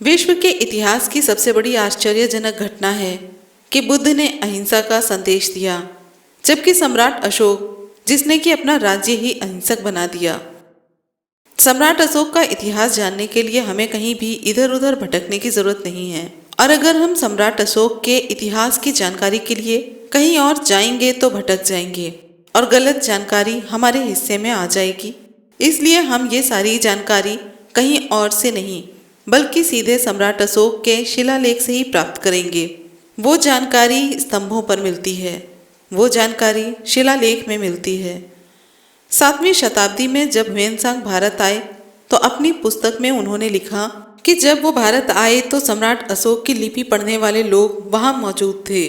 विश्व के इतिहास की सबसे बड़ी आश्चर्यजनक घटना है कि बुद्ध ने अहिंसा का संदेश दिया, जबकि सम्राट अशोक, जिसने कि अपना राज्य ही अहिंसक बना दिया। सम्राट अशोक का इतिहास जानने के लिए हमें कहीं भी इधर उधर भटकने की जरूरत नहीं है। और अगर हम सम्राट अशोक के इतिहास की जानकारी के लिए कहीं और जाएंगे तो भटक जाएंगे और गलत जानकारी हमारे हिस्से में आ जाएगी। इसलिए हम ये सारी जानकारी कहीं और से नहीं बल्कि सीधे सम्राट अशोक के शिलालेख से ही प्राप्त करेंगे। वो जानकारी स्तंभों पर मिलती है, वो जानकारी शिलालेख में मिलती है। 7वीं शताब्दी में जब ह्वेनसांग भारत आए तो अपनी पुस्तक में उन्होंने लिखा कि जब वो भारत आए तो सम्राट अशोक की लिपि पढ़ने वाले लोग वहाँ मौजूद थे।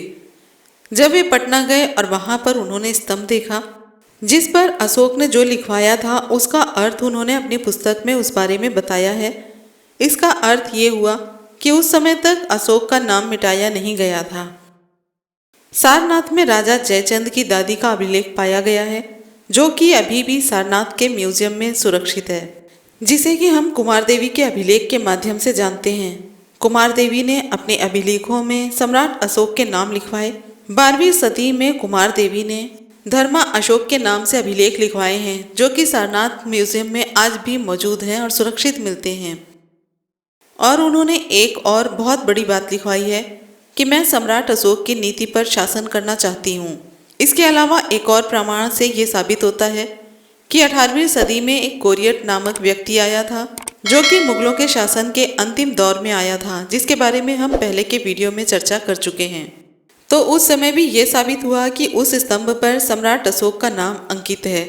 जब वे पटना गए और वहाँ पर उन्होंने स्तंभ देखा जिस पर अशोक ने जो लिखवाया था, उसका अर्थ उन्होंने अपनी पुस्तक में उस बारे में बताया है। इसका अर्थ ये हुआ कि उस समय तक अशोक का नाम मिटाया नहीं गया था। सारनाथ में राजा जयचंद की दादी का अभिलेख पाया गया है, जो कि अभी भी सारनाथ के म्यूजियम में सुरक्षित है, जिसे कि हम कुमार देवी के अभिलेख के माध्यम से जानते हैं। कुमार देवी ने अपने अभिलेखों में सम्राट अशोक के नाम लिखवाए। 12वीं सदी में कुमार देवी ने धर्मा अशोक के नाम से अभिलेख लिखवाए हैं, जो कि सारनाथ म्यूजियम में आज भी मौजूद हैं और सुरक्षित मिलते हैं। और उन्होंने एक और बहुत बड़ी बात लिखवाई है कि मैं सम्राट अशोक की नीति पर शासन करना चाहती हूँ। इसके अलावा एक और प्रमाण से ये साबित होता है कि 18वीं सदी में एक कोरियट नामक व्यक्ति आया था, जो कि मुगलों के शासन के अंतिम दौर में आया था, जिसके बारे में हम पहले के वीडियो में चर्चा कर चुके हैं। तो उस समय भी ये साबित हुआ कि उस स्तंभ पर सम्राट अशोक का नाम अंकित है।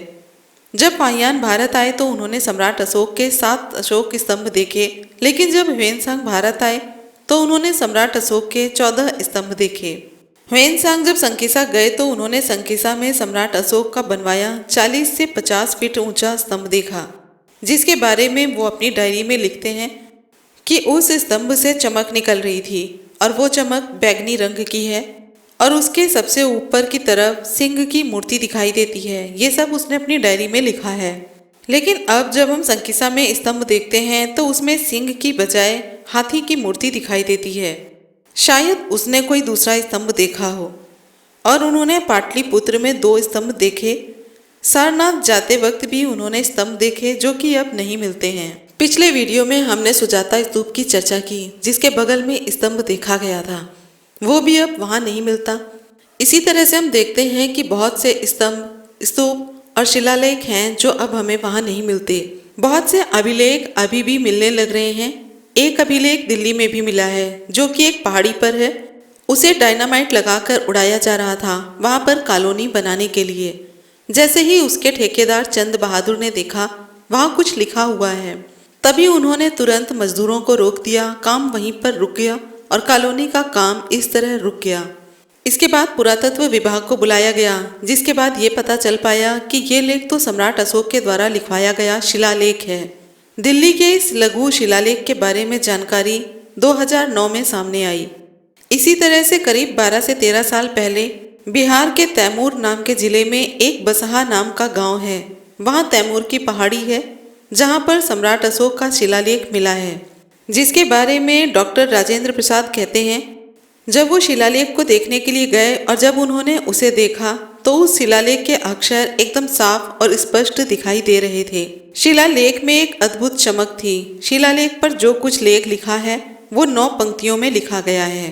जब फाहियान भारत आए तो उन्होंने सम्राट अशोक के 7 अशोक स्तंभ देखे, लेकिन जब ह्वेनसांग भारत आए तो उन्होंने सम्राट अशोक के 14 स्तंभ देखे। ह्वेनसांग जब संकिसा गए तो उन्होंने संकिसा में सम्राट अशोक का बनवाया 40 से 50 फीट ऊंचा स्तंभ देखा, जिसके बारे में वो अपनी डायरी में लिखते हैं कि उस स्तंभ से चमक निकल रही थी और वो चमक बैगनी रंग की है और उसके सबसे ऊपर की तरफ सिंह की मूर्ति दिखाई देती है। ये सब उसने अपनी डायरी में लिखा है। लेकिन अब जब हम संकिसा में स्तंभ देखते हैं तो उसमें सिंह की बजाय हाथी की मूर्ति दिखाई देती है। शायद उसने कोई दूसरा स्तंभ देखा हो। और उन्होंने पाटलिपुत्र में 2 स्तंभ देखे। सारनाथ जाते वक्त भी उन्होंने स्तंभ देखे, जो कि अब नहीं मिलते हैं। पिछले वीडियो में हमने सुजाता स्तूप की चर्चा की, जिसके बगल में स्तंभ देखा गया था, वो भी अब वहाँ नहीं मिलता। इसी तरह से हम देखते हैं कि बहुत से स्तंभ, स्तूप और शिलालेख हैं जो अब हमें वहाँ नहीं मिलते। बहुत से अभिलेख अभी भी मिलने लग रहे हैं। एक अभिलेख दिल्ली में भी मिला है, जो कि एक पहाड़ी पर है। उसे डायनामाइट लगाकर उड़ाया जा रहा था वहाँ पर कॉलोनी बनाने के लिए। जैसे ही उसके ठेकेदार चंद बहादुर ने देखा वहाँ कुछ लिखा हुआ है, तभी उन्होंने तुरंत मजदूरों को रोक दिया। काम वहीं पर रुक गया और कॉलोनी का काम इस तरह रुक गया। इसके बाद पुरातत्व विभाग को बुलाया गया, जिसके बाद ये पता चल पाया कि ये लेख तो सम्राट अशोक के द्वारा लिखवाया गया शिलालेख है। दिल्ली के इस लघु शिलालेख के बारे में जानकारी 2009 में सामने आई। इसी तरह से करीब 12 से 13 साल पहले बिहार के तैमूर नाम के जिले में एक बसहा नाम का गांव है। वहाँ तैमूर की पहाड़ी है, जहाँ पर सम्राट अशोक का शिलालेख मिला है, जिसके बारे में डॉक्टर राजेंद्र प्रसाद कहते हैं, जब वो शिलालेख को देखने के लिए गए और जब उन्होंने उसे देखा तो उस शिलालेख के अक्षर एकदम साफ और स्पष्ट दिखाई दे रहे थे। शिलालेख में एक अद्भुत चमक थी। शिलालेख पर जो कुछ लेख लिखा है वो 9 पंक्तियों में लिखा गया है।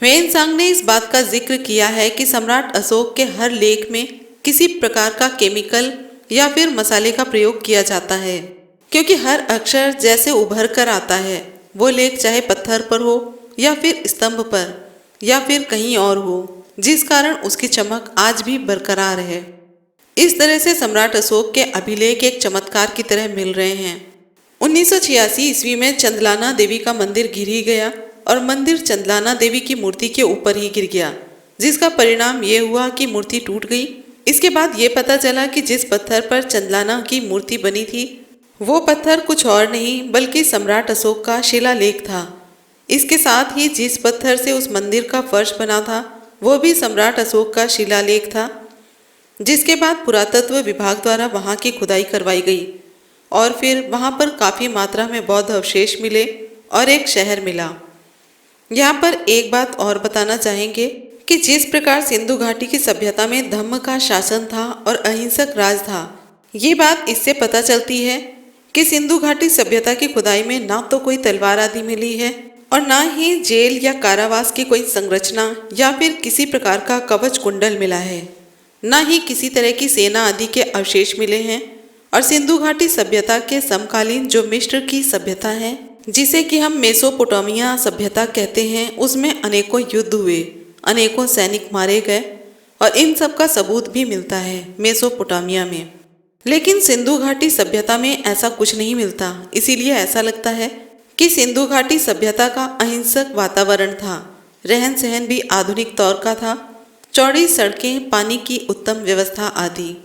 ह्वेनसांग ने इस बात का जिक्र किया है कि सम्राट अशोक के हर लेख में किसी प्रकार का केमिकल या फिर मसाले का प्रयोग किया जाता है, क्योंकि हर अक्षर जैसे उभर कर आता है, वो लेख चाहे पत्थर पर हो या फिर स्तंभ पर या फिर कहीं और हो, जिस कारण उसकी चमक आज भी बरकरार है। इस तरह से सम्राट अशोक के अभिलेख एक चमत्कार की तरह मिल रहे हैं। 1986 ईस्वी में चंदलाना देवी का मंदिर गिर ही गया और मंदिर चंदलाना देवी की मूर्ति के ऊपर ही गिर गया, जिसका परिणाम ये हुआ कि मूर्ति टूट गई। इसके बाद ये पता चला कि जिस पत्थर पर चंदलाना की मूर्ति बनी थी वो पत्थर कुछ और नहीं बल्कि सम्राट अशोक का शिलालेख था। इसके साथ ही जिस पत्थर से उस मंदिर का फर्श बना था वो भी सम्राट अशोक का शिलालेख था, जिसके बाद पुरातत्व विभाग द्वारा वहाँ की खुदाई करवाई गई और फिर वहाँ पर काफ़ी मात्रा में बौद्ध अवशेष मिले, और एक शहर मिला। यहाँ पर एक बात और बताना चाहेंगे कि जिस प्रकार सिंधु घाटी की सभ्यता में धम्म का शासन था और अहिंसक राज था, ये बात इससे पता चलती है कि सिंधु घाटी सभ्यता की खुदाई में ना तो कोई तलवार आदि मिली है और ना ही जेल या कारावास की कोई संरचना या फिर किसी प्रकार का कवच कुंडल मिला है, ना ही किसी तरह की सेना आदि के अवशेष मिले हैं। और सिंधु घाटी सभ्यता के समकालीन जो मिस्र की सभ्यता है, जिसे कि हम मेसोपोटामिया सभ्यता कहते हैं, उसमें अनेकों युद्ध हुए, अनेकों सैनिक मारे गए और इन सब का सबूत भी मिलता है मेसोपोटामिया में। लेकिन सिंधु घाटी सभ्यता में ऐसा कुछ नहीं मिलता। इसीलिए ऐसा लगता है कि सिंधु घाटी सभ्यता का अहिंसक वातावरण था, रहन सहन भी आधुनिक तौर का था, चौड़ी सड़कें, पानी की उत्तम व्यवस्था आदि।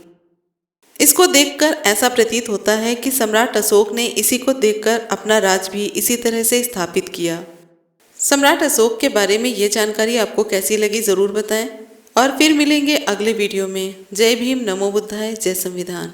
इसको देखकर ऐसा प्रतीत होता है कि सम्राट अशोक ने इसी को देखकर अपना राज भी इसी तरह से स्थापित किया। सम्राट अशोक के बारे में ये जानकारी आपको कैसी लगी ज़रूर बताएं और फिर मिलेंगे अगले वीडियो में। जय भीम, नमो बुद्धाय, जय संविधान।